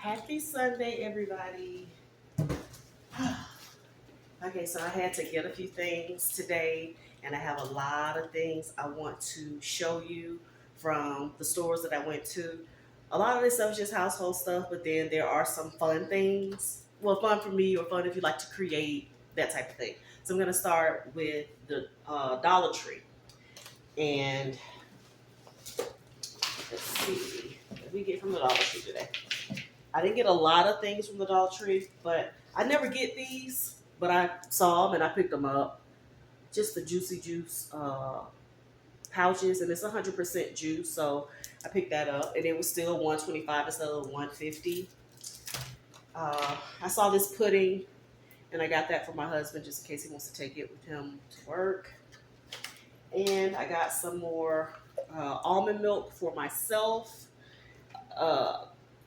Happy Sunday, everybody. Okay, so I had to get a few things today, and I have a lot of things I want to show you from the stores that I went to. A lot of this stuff is just household stuff, but then there are some fun things. Well, fun for me, or fun if you like to create, that type of thing. So I'm going to start with the Dollar Tree. And let's see what we get from the Dollar Tree today. I didn't get a lot of things from the Dollar Tree, but I never get these. But I saw them and I picked them up. Just the Juicy Juice pouches, and it's 100% juice, so I picked that up, and it was still $125 instead of $150. I saw this pudding, and I got that for my husband just in case he wants to take it with him to work. And I got some more almond milk for myself.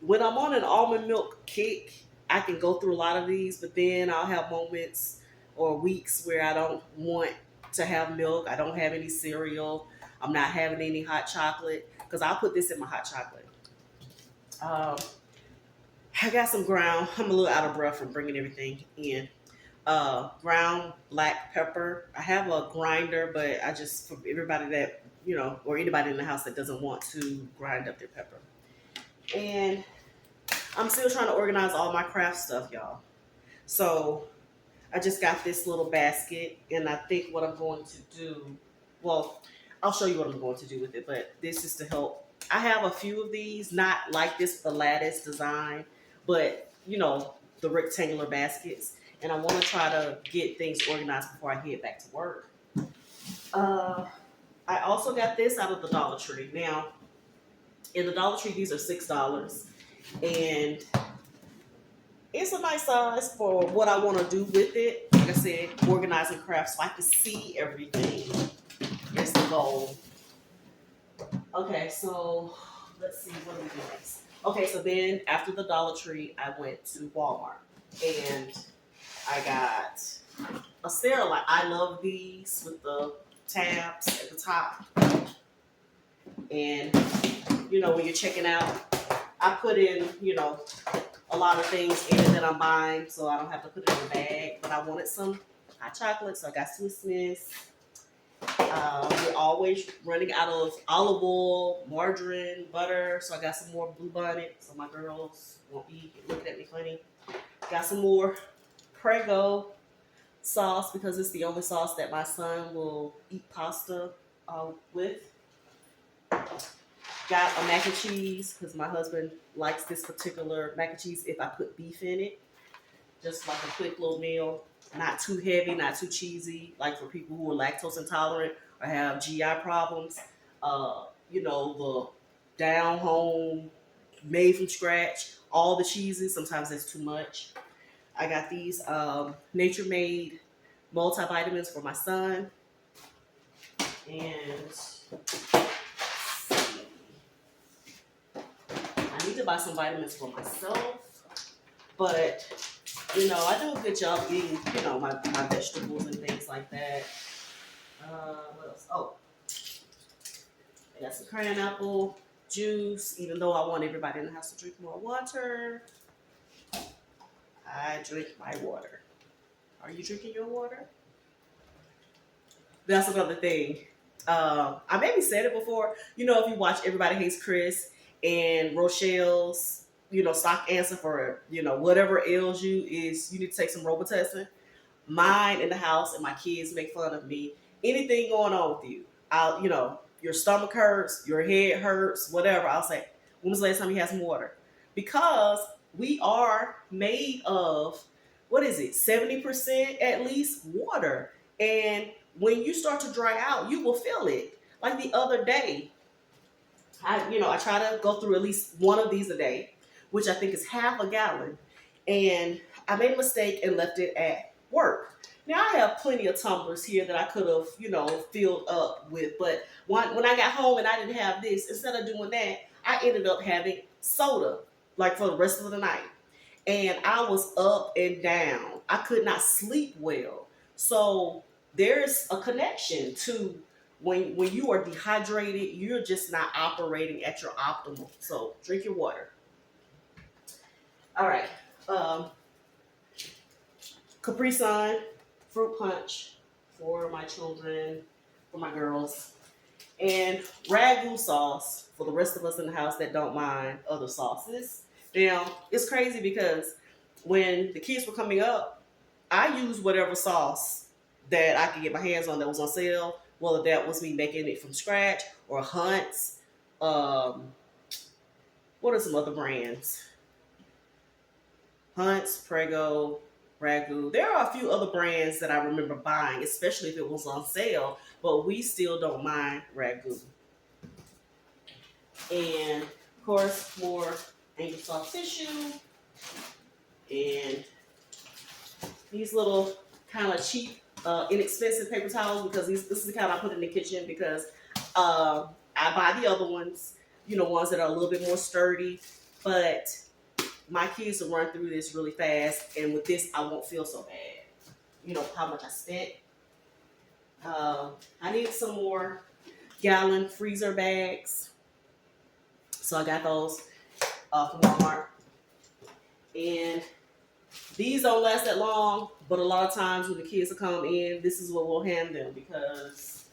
When I'm on an almond milk kick, I can go through a lot of these, but then I'll have moments or weeks where I don't want to have milk. I don't have any cereal. I'm not having any hot chocolate because I'll put this in my hot chocolate. I got some ground. I'm a little out of breath from bringing everything in. Ground black pepper. I have a grinder, but I just, for everybody that, or anybody in the house that doesn't want to grind up their pepper. And I'm still trying to organize all my craft stuff, y'all. So I just got this little basket, and I think what I'm going to do, well, I'll show you what I'm going to do with it, but this is to help. I have a few of these, not like this, the lattice design, but, the rectangular baskets. And I want to try to get things organized before I head back to work. I also got this out of the Dollar Tree. Now, in the Dollar Tree, these are $6. And it's a nice size for what I want to do with it. Like I said, organizing crafts so I can see everything is the goal. Okay, so let's see, what do we do next? Okay, so then after the Dollar Tree, I went to Walmart. And I got a Sterilite. I love these with the tabs at the top. And, when you're checking out, I put in, a lot of things in it that I'm buying, so I don't have to put it in a bag. But I wanted some hot chocolate, so I got Swiss Miss. We're always running out of olive oil, margarine, butter, so I got some more Blue Bonnet, so my girls won't be looking at me funny. Got some more Prego sauce because it's the only sauce that my son will eat pasta with. Got a mac and cheese because my husband likes this particular mac and cheese if I put beef in it. Just like a quick little meal. Not too heavy, not too cheesy. Like for people who are lactose intolerant or have GI problems. The down home, made from scratch. All the cheeses, sometimes that's too much. I got these Nature Made multivitamins for my son. And I need to buy some vitamins for myself, but, I do a good job eating, my vegetables and things like that. What else? Oh, I got some cran apple juice, even though I want everybody in the house to drink more water. I drink my water. Are you drinking your water? That's another thing. I maybe said it before. If you watch Everybody Hates Chris, and Rochelle's, stock answer for, whatever ails you is you need to take some Robitussin. Mine in the house and my kids make fun of me. Anything going on with you, your stomach hurts, your head hurts, whatever. I'll say, when was the last time you had some water? Because we are made of, 70% at least water. And when you start to dry out, you will feel it. Like the other day, I try to go through at least one of these a day, which I think is half a gallon. And I made a mistake and left it at work. Now I have plenty of tumblers here that I could have, filled up with. But when I got home and I didn't have this, instead of doing that, I ended up having soda, like for the rest of the night. And I was up and down. I could not sleep well. So there's a connection to when you are dehydrated, you're just not operating at your optimal. So drink your water. All right. Um, Capri Sun, fruit punch for my children, for my girls, and ragu sauce for the rest of us in the house that don't mind other sauces. Now, it's crazy because when the kids were coming up, I used whatever sauce that I could get my hands on that was on sale, whether that was me making it from scratch or Hunt's. Um, what are some other brands? Hunt's, Prego, Ragu. There are a few other brands that I remember buying, especially if it was on sale, but we still don't mind Ragu. And of course, more angel soft tissue and these little kind of cheap, inexpensive paper towels because this is the kind I put in the kitchen because I buy the other ones, ones that are a little bit more sturdy, but my kids will run through this really fast, and with this, I won't feel so bad. How much I spent. I need some more gallon freezer bags, so I got those from Walmart. And these don't last that long, but a lot of times when the kids will come in, this is what we'll hand them because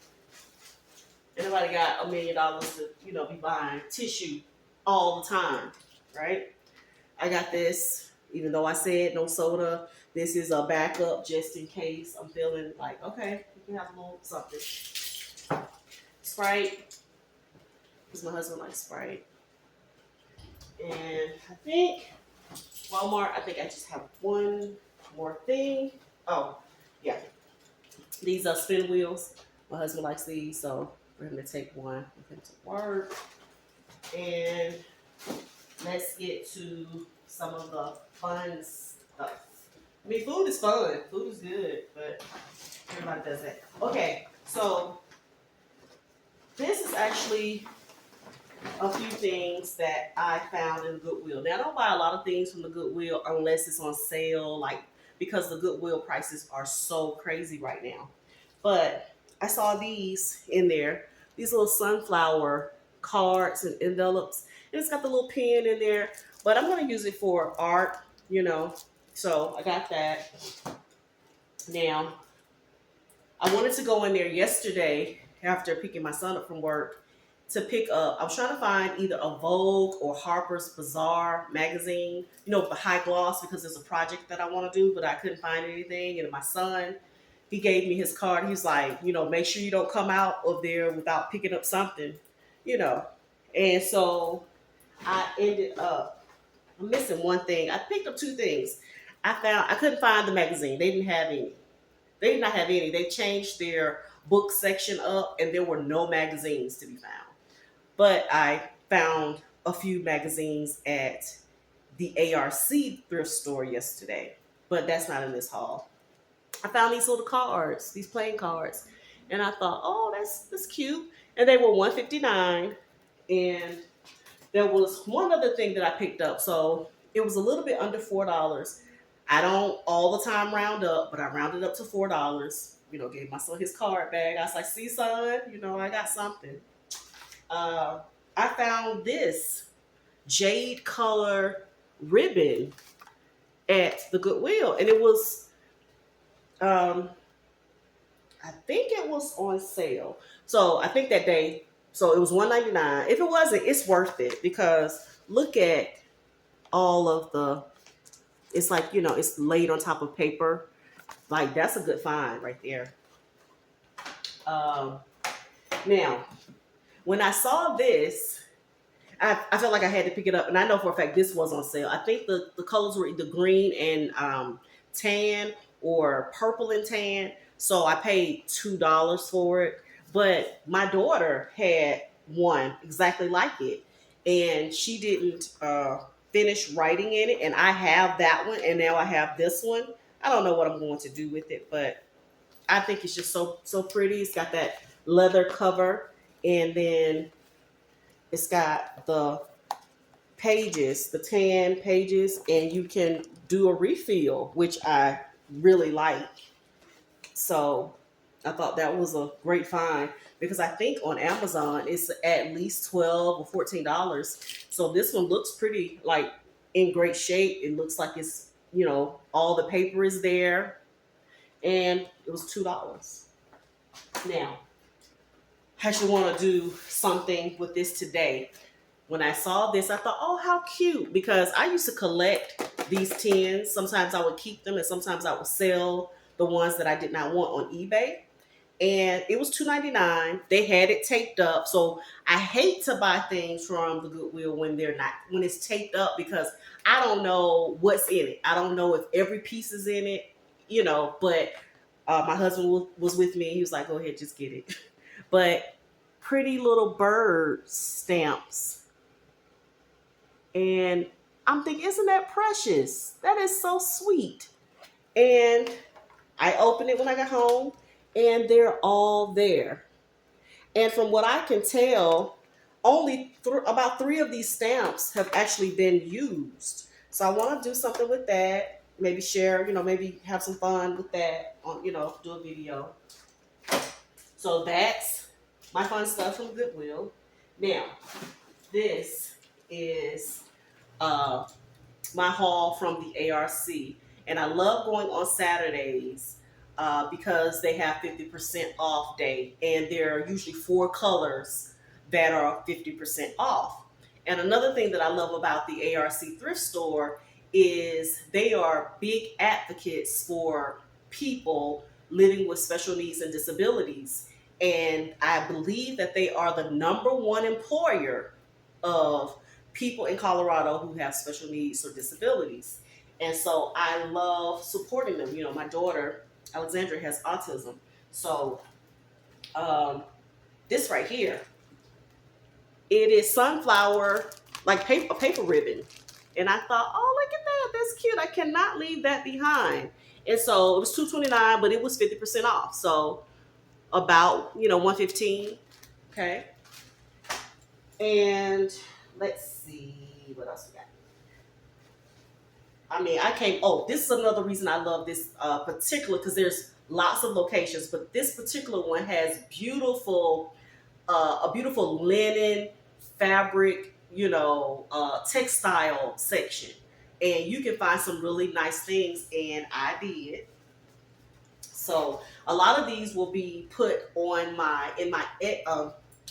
everybody got $1 million to, be buying tissue all the time, right? I got this, even though I said no soda. This is a backup just in case I'm feeling like, okay, we can have a little something. Sprite, because my husband likes Sprite. And I think Walmart, I think I just have one more thing. Oh, yeah. These are spin wheels. My husband likes these, so we're going to take one with him to work. And let's get to some of the fun stuff. I mean, food is fun. Food is good, but everybody does that. Okay, so this is actually a few things that I found in Goodwill. Now, I don't buy a lot of things from the Goodwill unless it's on sale, because the Goodwill prices are so crazy right now. But I saw these in there, these little sunflower cards and envelopes. And it's got the little pen in there, but I'm going to use it for art, So I got that. Now, I wanted to go in there yesterday after picking my son up from work to pick up. I was trying to find either a Vogue or Harper's Bazaar magazine, the high gloss, because there's a project that I want to do, but I couldn't find anything. And my son, he gave me his card. He's like, make sure you don't come out of there without picking up something, And so I ended up missing one thing. I picked up two things. I couldn't find the magazine. They didn't have any. They did not have any. They changed their book section up, and there were no magazines to be found. But I found a few magazines at the ARC Thrift Store yesterday, but that's not in this haul. I found these little cards, these playing cards, and I thought, oh, that's cute. And they were $1.59, and there was one other thing that I picked up, so it was a little bit under $4. I don't all the time round up, but I rounded up to $4. Gave my son his card bag. I was like, see, son, I got something. I found this jade color ribbon at the Goodwill, and it was, I think it was on sale. So I think that day, so it was $1.99. If it wasn't, it's worth it because look at all of the, it's like, it's laid on top of paper. Like, that's a good find right there. Now, when I saw this, I felt like I had to pick it up. And I know for a fact this was on sale. I think the colors were either green and tan or purple and tan. So I paid $2 for it. But my daughter had one exactly like it. And she didn't finish writing in it. And I have that one. And now I have this one. I don't know what I'm going to do with it. But I think it's just so pretty. It's got that leather cover. And then it's got the pages, the tan pages, and you can do a refill, which I really like. So I thought that was a great find because I think on Amazon it's at least $12 or $14. So this one looks pretty, like, in great shape. It looks like it's, all the paper is there, and it was $2. Now, I should want to do something with this today. When I saw this, I thought, oh, how cute, because I used to collect these tins. Sometimes I would keep them, and sometimes I would sell the ones that I did not want on eBay. And it was $2.99. They had it taped up. So I hate to buy things from the Goodwill when it's taped up, because I don't know what's in it. I don't know if every piece is in it, but my husband was with me. He was like, go ahead, just get it. But pretty little bird stamps. And I'm thinking, isn't that precious? That is so sweet. And I opened it when I got home, and they're all there. And from what I can tell, only about 3 of these stamps have actually been used. So I want to do something with that. Maybe share, maybe have some fun with that on, do a video. So that's my fun stuff from Goodwill. Now, this is my haul from the ARC. And I love going on Saturdays because they have 50% off day. And there are usually 4 colors that are 50% off. And another thing that I love about the ARC Thrift Store is they are big advocates for people living with special needs and disabilities. And I believe that they are the #1 employer of people in Colorado who have special needs or disabilities. And so I love supporting them. My daughter, Alexandra, has autism. So this right here, it is sunflower, like a paper ribbon. And I thought, oh, look at that. That's cute. I cannot leave that behind. And so it was $2.29, but it was 50% off. So about, $115. Okay. And let's see what else we got. This is another reason I love this particular, because there's lots of locations, but this particular one has a beautiful linen fabric, textile section. And you can find some really nice things, and I did. So a lot of these will be put on my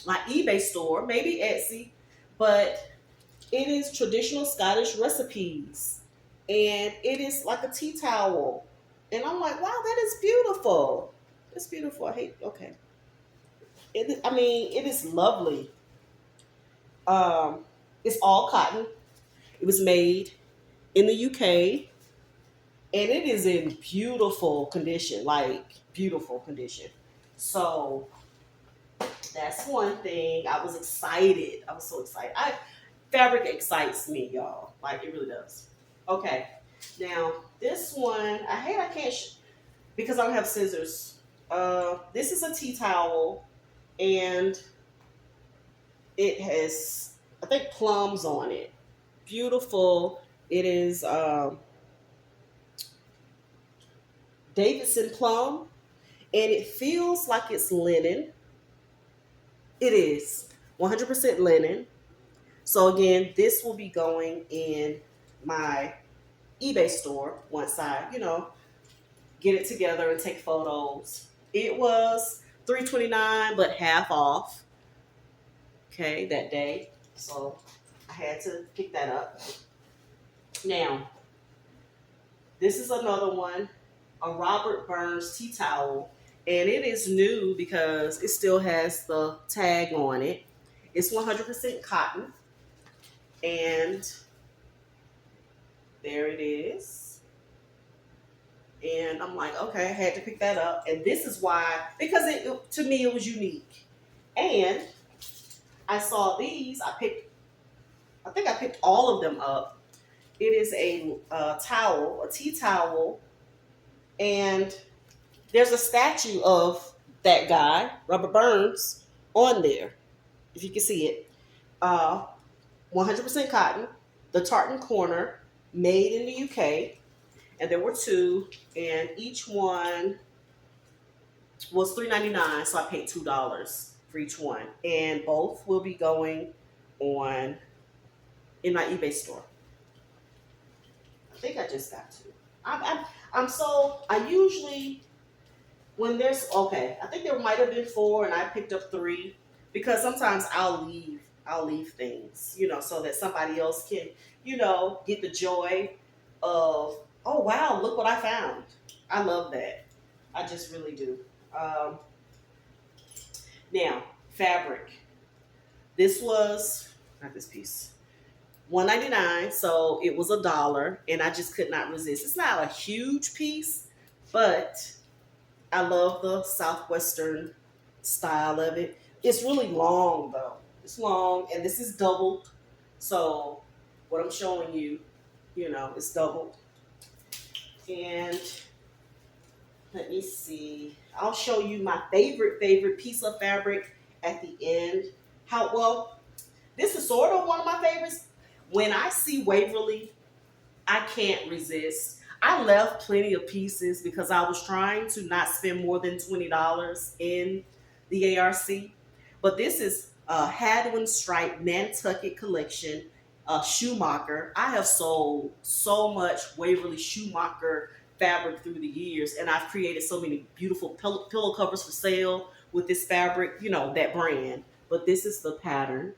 eBay store, maybe Etsy, but it is traditional Scottish recipes, and it is like a tea towel, and I'm like, wow, that is beautiful. It's beautiful. Okay. It is lovely. It's all cotton. It was made in the UK, and it is in beautiful condition, like beautiful condition. So that's one thing. I was excited. I was so excited. Fabric excites me, y'all. Like, it really does. Okay. Now, this one, I can't, because I don't have scissors. This is a tea towel, and it has, I think, plums on it. Beautiful. It is Davidson plum, and it feels like it's linen. It is 100% linen. So again, this will be going in my eBay store once I, get it together and take photos. It was $3.29, but half off. Okay, that day. So I had to pick that up. Now, this is another one, a Robert Burns tea towel. And it is new because it still has the tag on it. It's 100% cotton. And there it is. And I'm like, okay, I had to pick that up. And this is why, because to me, it was unique. And I saw these. I think I picked all of them up. It is a towel, a tea towel. And there's a statue of that guy, Robert Burns, on there, if you can see it. 100% cotton, the tartan corner, made in the UK, and there were 2, and each one was $3.99, so I paid $2 for each one, and both will be going on in my eBay store. I think I just got two. I usually, when there's, okay, I think there might have been four and I picked up three because sometimes I'll leave things, so that somebody else can, get the joy of, oh wow, look what I found. I love that. I just really do. Um, Now, fabric. This was not this piece. 1.99, so it was $1, and I just could not resist. It's not a huge piece, but I love the southwestern style of it. It's really long though. It's long, and this is doubled. So what I'm showing you, it's doubled. And let me see. I'll show you my favorite piece of fabric at the end. How well, this is sort of one of my favorites. When I see Waverly, I can't resist. I left plenty of pieces because I was trying to not spend more than $20 in the ARC. But this is a Hadwin Stripe Nantucket collection, Schumacher. I have sold so much Waverly Schumacher fabric through the years, and I've created so many beautiful pillow covers for sale with this fabric, that brand. But this is the pattern,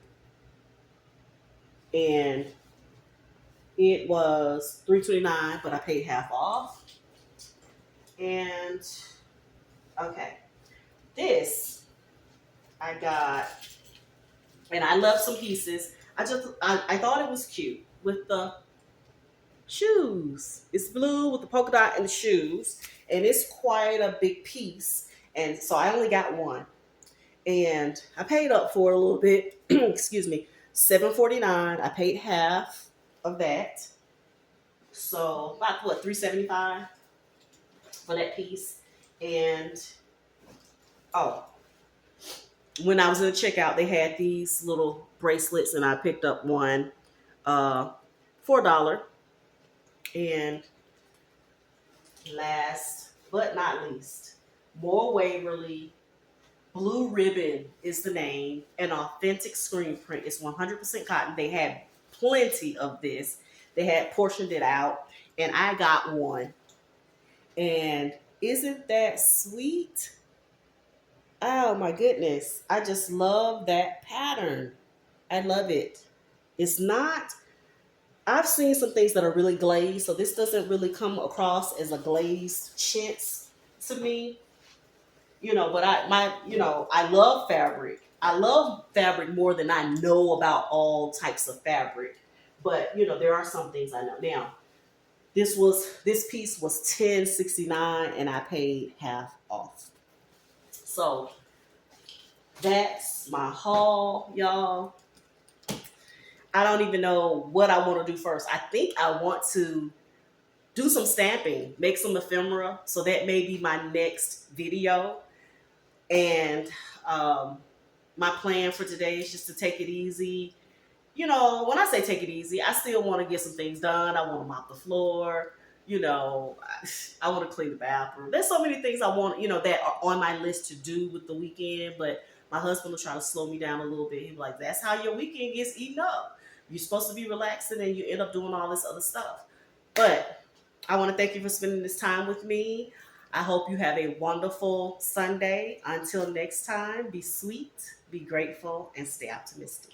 and it was $3.29, but I paid half off. And okay, this I got, and I left some pieces. I thought it was cute with the shoes. It's blue with the polka dot and the shoes, and it's quite a big piece. And so I only got one, and I paid up for it a little bit. Excuse me, $7.49. I paid half of that, so about what, $3.75 for that piece. And oh, when I was in the checkout, they had these little bracelets, and I picked up one for $1. And last but not least, more Waverly. Blue Ribbon is the name. An authentic screen print. It's 100% cotton. They had plenty of this. They had portioned it out, and I got one. And isn't that sweet? Oh my goodness. I just love that pattern. I love it. It's not, I've seen some things that are really glazed, so this doesn't really come across as a glazed chintz to me. But I love fabric. I love fabric more than I know about all types of fabric. But there are some things I know. Now, this piece was $10.69, and I paid half off. So that's my haul, y'all. I don't even know what I want to do first. I think I want to do some stamping, make some ephemera. So that may be my next video. And my plan for today is just to take it easy. When I say take it easy, I still want to get some things done. I want to mop the floor. I want to clean the bathroom. There's so many things I want, that are on my list to do with the weekend. But my husband will try to slow me down a little bit. He'll be like, that's how your weekend gets eaten up. You're supposed to be relaxing, and you end up doing all this other stuff. But I want to thank you for spending this time with me. I hope you have a wonderful Sunday. Until next time, be sweet, be grateful, and stay optimistic.